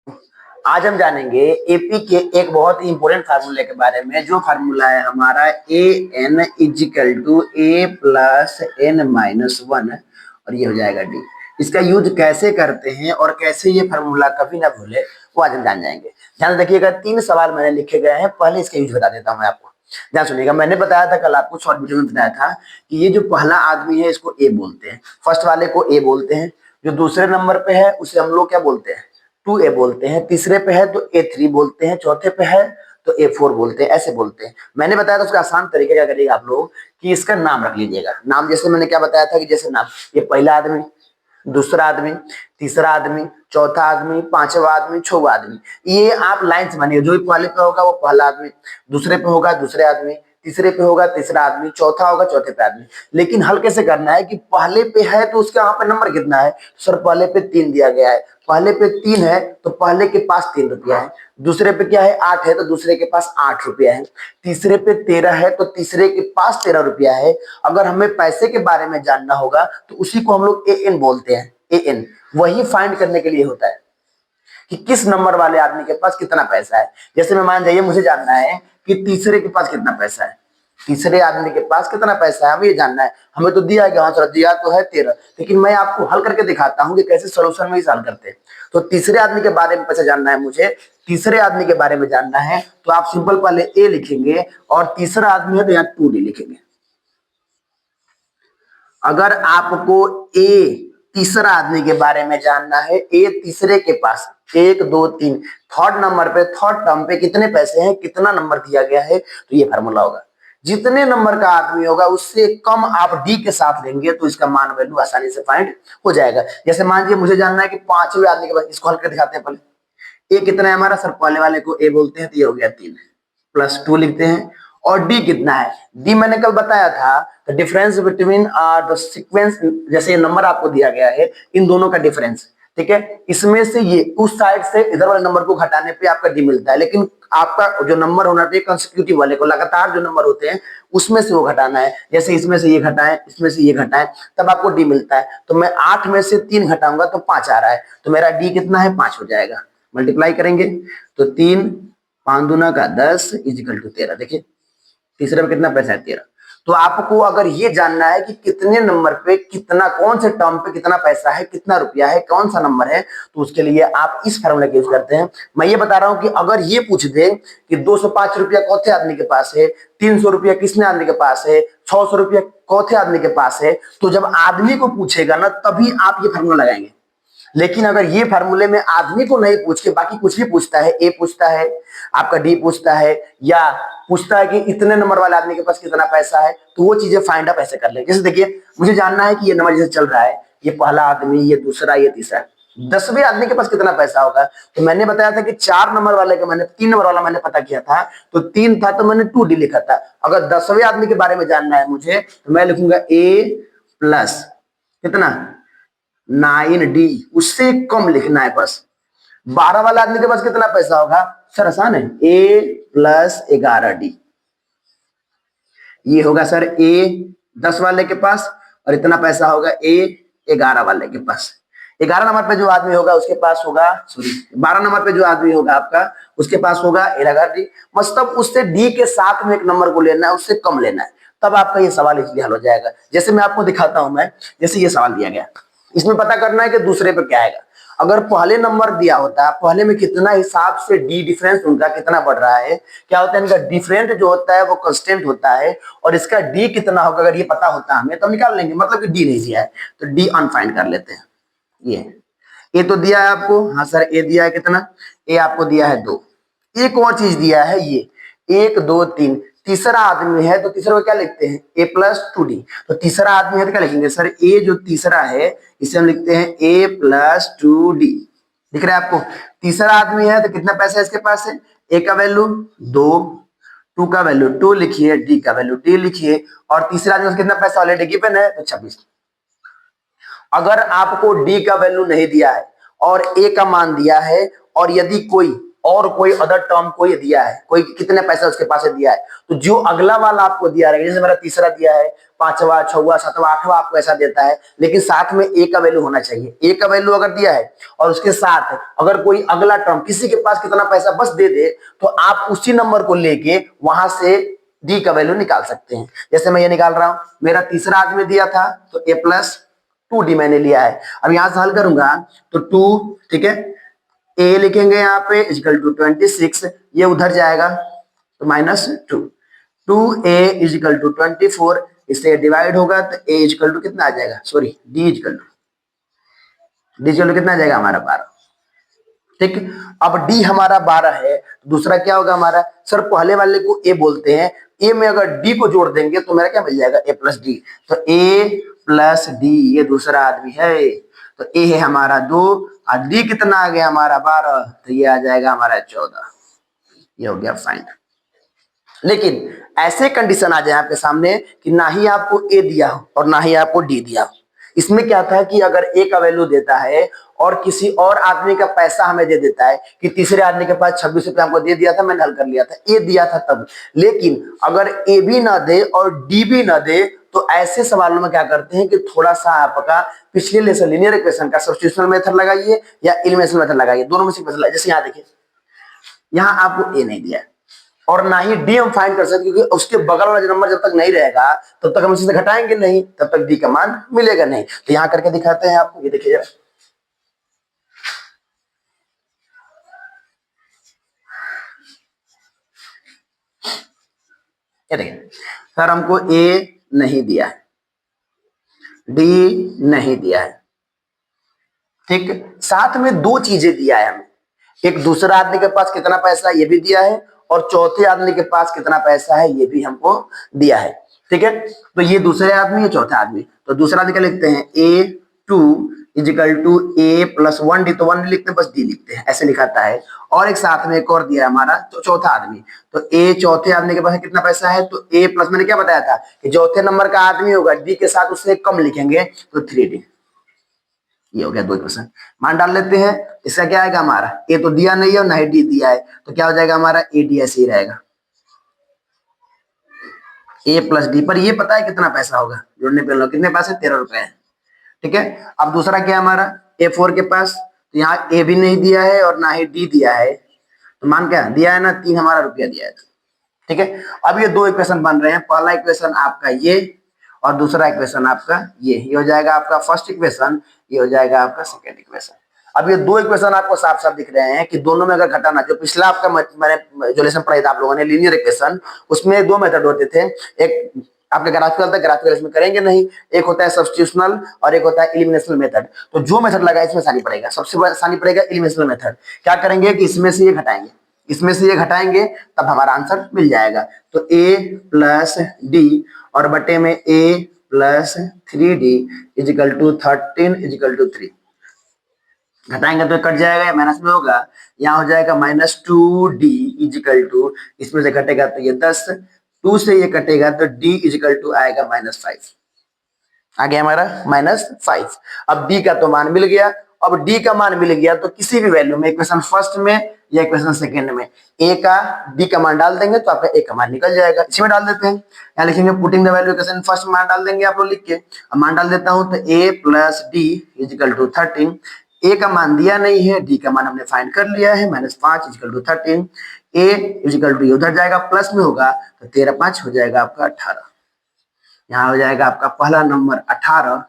आज हम जानेंगे एपी के एक बहुत ही इंपॉर्टेंट फार्मूले के बारे में, जो फार्मूला है हमारा a n is equal to a plus n minus one, और ये हो जाएगा डी। इसका यूज कैसे करते हैं और कैसे ये फार्मूला कभी ना भूले, वो आज हम जान जाएंगे। ध्यान देखिएगा, 3 सवाल मैंने लिखे गए हैं, पहले इसका यूज बता देता हूँ मैं आपको। ध्यान सुनिएगा, मैंने बताया था कल आपको शॉर्ट वीडियो में बताया था कि ये जो पहला आदमी है इसको ए बोलते हैं, फर्स्ट वाले को ए बोलते हैं, जो दूसरे नंबर पे है उसे हम लोग क्या बोलते हैं, 2a बोलते हैं, तीसरे पे है तो A3 बोलते हैं, चौथे पे है तो A4 बोलते हैं, ऐसे बोलते हैं। मैंने बताया था उसका आसान तरीका क्या करिएगा आप लोग कि इसका नाम रख लीजिएगा। नाम जैसे मैंने क्या बताया था कि जैसे नाम, ये पहला आदमी, दूसरा आदमी, तीसरा आदमी, चौथा आदमी, पांचवा आदमी, छठवां आदमी, ये आप लाइन से मानिए। जो भी पहले पे होगा वो पहला आदमी, दूसरे पे होगा दूसरे आदमी, तीसरे पे होगा तीसरा आदमी, चौथा होगा चौथे पे आदमी। लेकिन हल कैसे करना है कि पहले पे है तो उसका यहाँ पे नंबर कितना है, सर पहले पे 3 दिया गया है, पहले पे 3 है तो पहले के पास 3 रुपया है, दूसरे पे क्या है 8 है तो दूसरे के पास 8 रुपया है, तीसरे पे 13 है तो तीसरे के पास 13 रुपया है। अगर हमें पैसे के बारे में जानना होगा तो उसी को हम लोग ए एन बोलते हैं। ए एन वही फाइंड करने के लिए होता है कि किस नंबर वाले आदमी के पास कितना पैसा है। जैसे मैं मान जाइए मुझे जानना है कि तीसरे के पास कितना पैसा है, तीसरे आदमी के पास कितना पैसा है हमें ये जानना है। हमें तो दिया गया, हाँ दिया तो है 13, लेकिन मैं आपको हल करके दिखाता हूँ कि कैसे सोल्यूशन में ही हल करते हैं। तो तीसरे आदमी के बारे में पैसा जानना है मुझे, तीसरे आदमी के बारे में जानना है तो आप सिंपल पहले ए लिखेंगे और तीसरा आदमी है तो यहाँ 2d लिखेंगे। अगर आपको ए तीसरा आदमी के बारे में जानना है, ए तीसरे के पास 1 2 3 थर्ड नंबर पे, थर्ड टर्म पे कितने पैसे हैं, कितना नंबर दिया गया है, तो ये फार्मूला होगा। जितने नंबर का आदमी होगा उससे कम आप डी के साथ लेंगे तो इसका मान वैल्यू आसानी से फाइंड हो जाएगा। जैसे मान लीजिए मुझे जानना है कि पांचवें आदमी के पास, इसको हल कर दिखाते हैं पहले। ए कितना है हमारा, सर पहले वाले को ए बोलते हैं तो ये हो गया 3, प्लस 2 लिखते हैं। और डी कितना है, डी मैंने कल बताया था, the difference between the sequence, जैसे ये नंबर आपको दिया गया है इन दोनों का डिफरेंस, ठीक है, इसमें से ये उस साइड से इधर वाले नंबर को घटाने पे आपका डी मिलता है। लेकिन आपका जो नंबर होना चाहिए कंसेक्यूटिव वाले को, लगातार जो नंबर होते हैं उसमें से वो घटाना है। जैसे इसमें से ये घटाएं, इसमें से ये घटाएं, तब आपको डी मिलता है। तो मैं 8 में से 3 घटाऊंगा तो 5 आ रहा है, तो मेरा डी कितना है 5 हो जाएगा। मल्टीप्लाई करेंगे तो 3 5 दूना का 10 इजिकल टू 13। देखिए तीसरे में कितना पैसा है 13। तो आपको अगर ये जानना है कि कितने नंबर पे कितना, कौन से टर्म पे कितना पैसा है, कितना रुपया है, कौन सा नंबर है, तो उसके लिए आप इस फार्मूला का यूज करते हैं। मैं ये बता रहा हूं कि अगर ये पूछ दे कि 205 रुपया कौथे आदमी के पास है, 300 रुपया किसने आदमी के पास है, 600 रुपया कौथे आदमी के पास है, तो जब आदमी को पूछेगा ना तभी आप ये फार्मूला लगाएंगे। लेकिन अगर ये फार्मूले में आदमी को नहीं पूछ के बाकी कुछ भी पूछता है, ए पूछता है, आपका डी पूछता है, या पूछता है कि इतने नंबर वाले आदमी के पास कितना पैसा है, तो वो चीजें फाइंड अप ऐसे कर ले। जैसे देखिए मुझे जानना है कि ये नंबर जैसे चल रहा है, ये पहला आदमी, ये दूसरा, ये तीसरा, 10वें आदमी के पास कितना पैसा होगा, तो मैंने बताया था कि 4 नंबर वाले का मैंने 3 नंबर वाला मैंने पता किया था, तो 3 था तो मैंने 2d लिखा था। अगर 10वें आदमी के बारे में जानना है मुझे तो मैं लिखूंगा ए प्लस कितना 9d, उससे कम लिखना है बस। 12 वाला आदमी के पास कितना पैसा होगा, सर आसान है, a प्लस 11d, ये होगा सर a 10 वाले के पास, और इतना पैसा होगा a 11 वाले के पास। 11 नंबर पे जो आदमी होगा उसके पास होगा, सॉरी 12 नंबर पे जो आदमी होगा आपका उसके पास होगा 11d। मतलब उससे d के साथ में एक नंबर को लेना है, उससे कम लेना है, तब आपका ये सवाल इसलिए हल हो जाएगा। जैसे मैं आपको दिखाता हूं, मैं जैसे ये सवाल दिया गया, इसमें पता करना है कि दूसरे पे क्या आएगा। अगर पहले नंबर दिया होता है, पहले में कितना हिसाब से डी डिफरेंस उनका कितना बढ़ रहा है, क्या होता है इनका डिफरेंट जो होता है वो कांस्टेंट होता है, और इसका डी कितना होगा अगर ये पता होता हमें तो हम निकाल लेंगे। मतलब कि डी नहीं दिया है तो डी अनफाइंड कर लेते हैं। ये तो दिया है आपको, हाँ सर ए दिया है कितना, ए आपको दिया है 2। एक और चीज दिया है, ये 1 2 3, तीसरा आदमी है तो तीसरा को क्या लिखते हैं, ए प्लस 2d। तो तीसरा आदमी है तो क्या लिखेंगे सर, ए जो तीसरा है इसे हम लिखते हैं ए प्लस 2d। दिख रहा है आपको, तीसरा आदमी है तो कितना पैसा है इसके पास है, ए का वैल्यू 2, 2 का वैल्यू 2 लिखिए, डी का वैल्यू डी लिखिए, और तीसरा आदमी कितना पैसा ऑलरेडी गिवन है तो 26। अगर आपको डी का वैल्यू नहीं दिया है और ए का मान दिया है, और यदि कोई और कोई अदर टर्म को ये दिया है, कोई कितने पैसा उसके पास दिया है, तो जो अगला वाला आपको दिया रहेगा, जैसे मेरा तीसरा दिया है, पांचवा, छठवां, सातवां, आठवां आपको ऐसा देता है, लेकिन साथ में ए का वैल्यू होना चाहिए। ए का वैल्यू अगर दिया है और उसके साथ अगर कोई अगला टर्म किसी के पास कितना पैसा बस दे दे, तो आप उसी नंबर को लेके वहां से डी का वैल्यू निकाल सकते हैं। जैसे मैं ये निकाल रहा हूं, मेरा तीसरा आदमी दिया था तो ए प्लस 2d मैंने लिया है। अब यहां से हल करूंगा तो 2, ठीक है, ए लिखेंगे यहाँ पे इजिकल टू 26, ये उधर जाएगा तो -2, 2a इजिकल टू 24, इससे डिवाइड होगा तो a इजिकल टू कितना आ जाएगा, सॉरी d इजिकल टू कितना आ जाएगा हमारा 12। ठीक, अब d हमारा 12 है, दूसरा क्या होगा हमारा, सर पहले वाले को a बोलते हैं, a में अगर d को जोड़ देंगे तो मेरा क्या मिल जाएगा, a प्लस डी, तो a प्लस डी ये दूसरा आदमी है, तो a है हमारा 2 और d कितना आ गया हमारा 12, तो ये आ जाएगा हमारा 14। ये हो गया फाइन। लेकिन ऐसे कंडीशन आ जाए आपके सामने कि ना ही आपको ए दिया हो और ना ही आपको डी दिया हो। इसमें क्या था कि अगर ए का वैल्यू देता है और किसी और आदमी का पैसा हमें दे देता है कि तीसरे आदमी के पास 26 रुपये हमको दे दिया था, मैंने हल कर लिया था, ए दिया था तब। लेकिन अगर ए भी ना दे और डी भी ना दे तो ऐसे सवालों में क्या करते हैं कि थोड़ा सा आपका पिछले लेसन लीनियर इक्वेशन का सब्स्टिट्यूशनल मेथड लगाइए या एलिमिनेशन मेथड लगाइए, दोनों में से बदला। जैसे यहाँ देखिए, यहाँ आपको ए नहीं दिया है और ना ही डी हम फाइंड कर सकते, क्योंकि उसके बगल वाला नंबर जब तक नहीं रहेगा तब तक हम इसे घटाएंगे नहीं, तब तक डी का मान मिलेगा नहीं। तो यहां करके दिखाते हैं आपको, ये देखिए जरा, ये देखिए सर हमको ए नहीं दिया है, डी नहीं दिया है, ठीक, साथ में दो चीजें दिया है हमें, एक दूसरा आदमी के पास कितना पैसा है ये भी दिया है और चौथे आदमी के पास कितना पैसा है ये भी हमको दिया है। ठीक है, तो ये दूसरे आदमी है, चौथा आदमी, तो दूसरा आदमी क्या लिखते हैं, A2 is equal to A plus 1d, तो 1 लिखते हैं, बस d लिखते हैं, ऐसे लिखाता है। और एक साथ में एक और दिया है हमारा तो चौथा आदमी, तो A चौथे आदमी के पास कितना पैसा है, तो A प्लस मैंने क्या बताया था कि चौथे नंबर का आदमी होगा d के साथ उससे कम लिखेंगे तो 3d। ये हो गया दो इक्वेशन, मान डाल लेते हैं। इसका क्या आएगा हमारा, ए तो दिया नहीं है और ना ही डी दिया है, तो क्या हो जाएगा हमारा, ए डी ऐसे ही रहेगा, ए प्लस डी। पर ये पता है कितना पैसा होगा जोड़ने पे, कितने पैसे, 13 रुपए है। ठीक है, अब दूसरा क्या है हमारा, A4 के पास, तो यहाँ ए भी नहीं दिया है और ना ही डी दिया है, तो मान क्या दिया है ना, 3 हमारा रुपया दिया है। ठीक है, अब ये दो इक्वेशन बन रहे हैं, पहला इक्वेशन आपका ये और दूसरा इक्वेशन आपका ये हो जाएगा आपका फर्स्ट इक्वेशन, ये हो जाएगा आपका सेकंड इक्वेशन। अब ये दो इक्वेशन आपको साफ साफ दिख रहे हैं कि दोनों में अगर घटाना, जो पिछला आपका मैंने जो लेसन पढ़ाया था आप लोगों ने लीनियर इक्वेशन, उसमें दो मेथड होते थे, एक आपका ग्राफिकल था, ग्राफिकल इसमें करेंगे नहीं, एक होता है सब्स्टिट्यूशनल और एक होता है एलिमिनेशनल मेथड। तो जो मेथड लगा इसमें आसानी पड़ेगा, सबसे आसानी पड़ेगा एलिमिनेशनल मेथड। क्या करेंगे कि इसमें से ये घटाएंगे, इसमें से ये घटाएंगे, तब हमारा आंसर मिल जाएगा। तो a प्लस डी और बटे में a plus 3d is equal to 13 is equal to 3, घटाएंगे तो कट जाएगा या माइनस में होगा, यहाँ हो जाएगा -2d इजिकल टू, इसमें से घटेगा तो ये 10, 2 से ये कटेगा तो d इजिकल टू आएगा -5, आ गया हमारा -5। अब d का तो मान मिल गया, अब d का मान मिल गया तो किसी भी वैल्यू में, इक्वेशन फर्स्ट में या इक्वेशन सेकंड में a का d का मान डाल देंगे तो आपका a का मान निकल जाएगा। इसमें डाल देते हैं, यहाँ लिखेंगे putting the value equation first, मान डाल देंगे आप लोग लिख के। अब मान डाल देता हूं तो a plus d is equal to 13, a का मान दिया नहीं है, d का मान हमने फाइंड कर लिया है -5 is equal to 13, a is equal to उधर जाएगा प्लस में होगा तो 13 5 हो जाएगा आपका 18, यहाँ हो जाएगा आपका पहला नंबर 18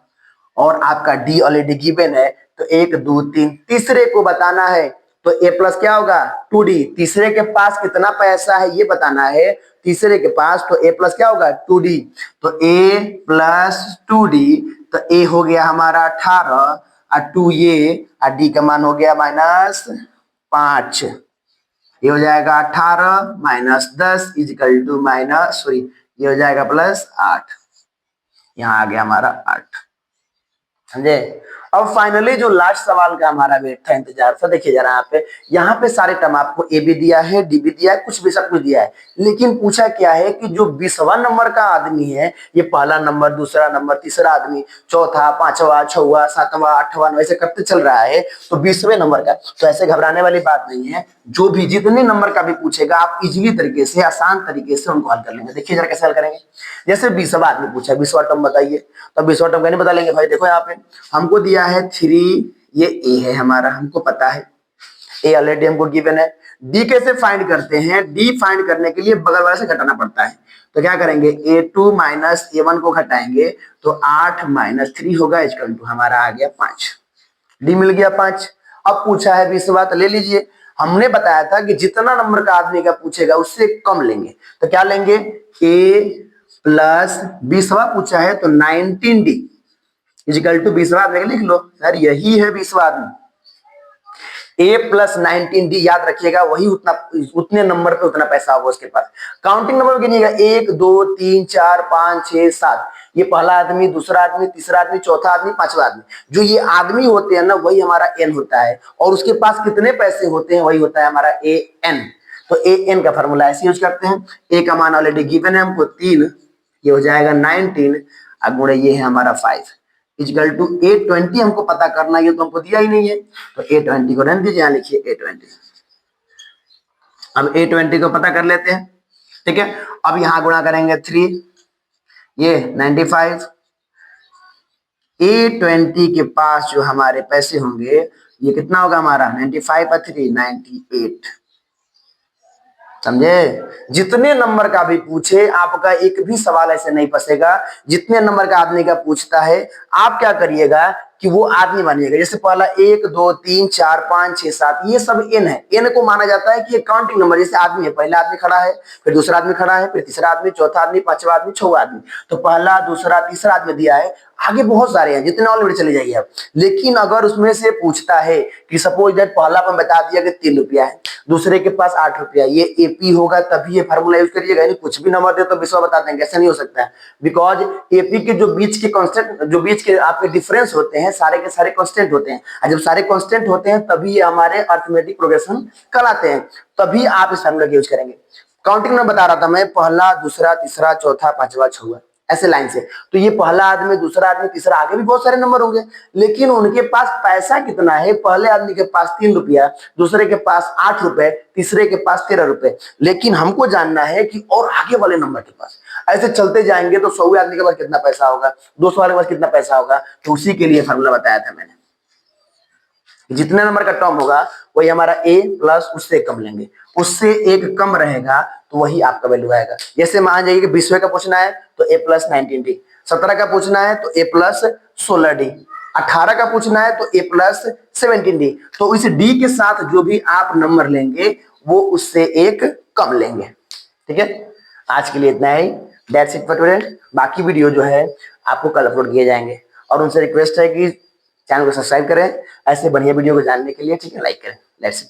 और आपका डी ऑलरेडी गिवन है, तो 1 2 3, तीसरे को बताना है तो a प्लस क्या होगा 2d, तीसरे के पास कितना पैसा है ये बताना है, तीसरे के पास, तो a प्लस क्या होगा 2d, तो a प्लस 2d, तो a हो गया हमारा 18 और 2 ये और d का मान हो गया -5, ये हो जाएगा 18 -10 इजिकल टू ये हो जाएगा +8, यहाँ आ गया हमारा 8, समझे। अब फाइनली जो लास्ट सवाल का हमारा वेट था, इंतजार था, देखिए जरा यहाँ पे सारे टर्म आपको ए भी दिया है, डी भी दिया है, कुछ भी सब कुछ दिया है, लेकिन पूछा क्या है कि जो 20वां नंबर का आदमी है, ये पहला नंबर, दूसरा नंबर, तीसरा आदमी, चौथा, पांचवा, छठवां, सातवां, आठवां, ऐसे करते चल रहा है, तो 20वें नंबर का, तो ऐसे घबराने वाली बात नहीं है। जो भी जितने नंबर का भी पूछेगा आप इजीली तरीके से, आसान तरीके से उनको हल कर लेंगे। देखिए जरा कैसे हल करेंगे। जैसे 20वां आदमी पूछा, 20वां टर्म बताइए, तो 20वां टर्म नहीं बता लेंगे भाई। देखो यहाँ पे हमको दिया है 3, ये ए है हमारा, हमको पता है ए ऑलरेडी हमको गिवन है। डी कैसे फाइंड करते हैं? डी फाइंड करने के लिए बगल वाले से घटाना पड़ता है, तो क्या करेंगे, A2 माइनस A1 को घटाएंगे तो 8 माइनस 3 होगा, इक्वल टू हमारा आ गया 5। डी मिल गया 5। अब पूछा है 20वां, तो ले लीजिए। हमने बताया था कि जितना नंबर का आदमी का पूछेगा उससे कम लेंगे, तो क्या लेंगे, A प्लस 20वां पूछा है तो 19D इक्वल टू 20वां आदमी लिख लो सर, यही है 20वां आदमी। A प्लस 19D याद रखिएगा, वही उतने नंबर पे उतना पैसा होगा उसके पास। काउंटिंग नंबर गिनिएगा, 1 2 3 4 5 6 7, ये पहला आदमी, दूसरा आदमी, तीसरा आदमी, चौथा आदमी, पांचवा आदमी। जो ये आदमी होते हैं ना, वही हमारा n होता है, और उसके पास कितने पैसे होते हैं वही होता है हमारा an। तो an का फॉर्मूला ऐसे यूज करते हैं। a का मान ऑलरेडी गिवन है हमको 3, ये हो जाएगा 19, गुणे ये है हमारा 5 इक्वल टू A20 हमको पता करना है, ये तो हमको दिया ही नहीं है, तो A20 को रहने दीजिए, यहां लिखिए A20। अब A20 को पता कर लेते हैं, ठीक है। अब यहां गुणा करेंगे 3, ये 95, A20 के पास जो हमारे पैसे होंगे ये कितना होगा हमारा, 95 और 3 98। समझे? जितने नंबर का भी पूछे, आपका एक भी सवाल ऐसे नहीं फंसेगा। जितने नंबर का आदमी का पूछता है, आप क्या करिएगा कि वो आदमी बनिएगा। जैसे पहला 1 2 3 4 5 6 7, ये सब n है। n को माना जाता है कि काउंटिंग नंबर, जैसे आदमी है, पहला आदमी खड़ा है, फिर दूसरा आदमी खड़ा है, फिर तीसरा आदमी, चौथा आदमी, पांचवा आदमी, छठवां आदमी, तो पहला, दूसरा, तीसरा आदमी दिया है। आगे बहुत सारे हैं, जितने ऑलरेडी चले जाइए आप। लेकिन अगर उसमें से पूछता है कि सपोज दैट पहला पर बता दिया कि 3 रुपया है, दूसरे के पास 8 रुपया, ये एपी होगा, तभी ये फार्मूला यूज करिएगा। यानी कुछ भी नंबर दे तो 20वां बता देंगे, ऐसा नहीं हो सकता है। बिकॉज एपी के जो बीच के कांस्टेंट, जो बीच के आपके डिफरेंस होते हैं, सारे के सारे कांस्टेंट होते हैं, और जब सारे कांस्टेंट होते हैं तभी ये हमारे अरिथमेटिक प्रोग्रेशन कहलाते हैं, तभी आप इस फार्मूला का यूज करेंगे। काउंटिंग में बता रहा था मैं, पहला, दूसरा, तीसरा, चौथा, पांचवा, छठवां, ऐसे लाइन से। तो ये पहला आदमी, दूसरा आदमी, तीसरा, आगे भी बहुत सारे नंबर होंगे, लेकिन उनके पास पैसा कितना है। पहले आदमी के पास 3 रुपया, दूसरे के पास 8 रुपए, तीसरे के पास 13 रुपए। लेकिन हमको जानना है कि और आगे वाले नंबर के पास, ऐसे चलते जाएंगे तो 100वें आदमी के पास कितना पैसा होगा, 200 वाले के पास कितना पैसा होगा। तो उसी के लिए फॉर्मूला बताया था मैंने, जितने नंबर का टर्म होगा वही हमारा a प्लस उससे कम लेंगे, उससे एक कम रहेगा तो वही आपका वैल्यू आएगा। जैसे मान जाइए कि 20वें का पूछना है तो a प्लस 19d, 17 का पूछना है तो a प्लस 16d, 18 का पूछना है तो a प्लस 17d। तो इस d के साथ जो भी आप नंबर लेंगे वो उससे एक कम लेंगे। ठीक है, आज के लिए इतना ही। That's it for today. बाकी वीडियो जो है आपको कल अपलोड किए जाएंगे, और उनसे रिक्वेस्ट है कि चैनल को सब्सक्राइब करें ऐसे बढ़िया वीडियो को जानने के लिए। ठीक है, लाइक करें। That's it.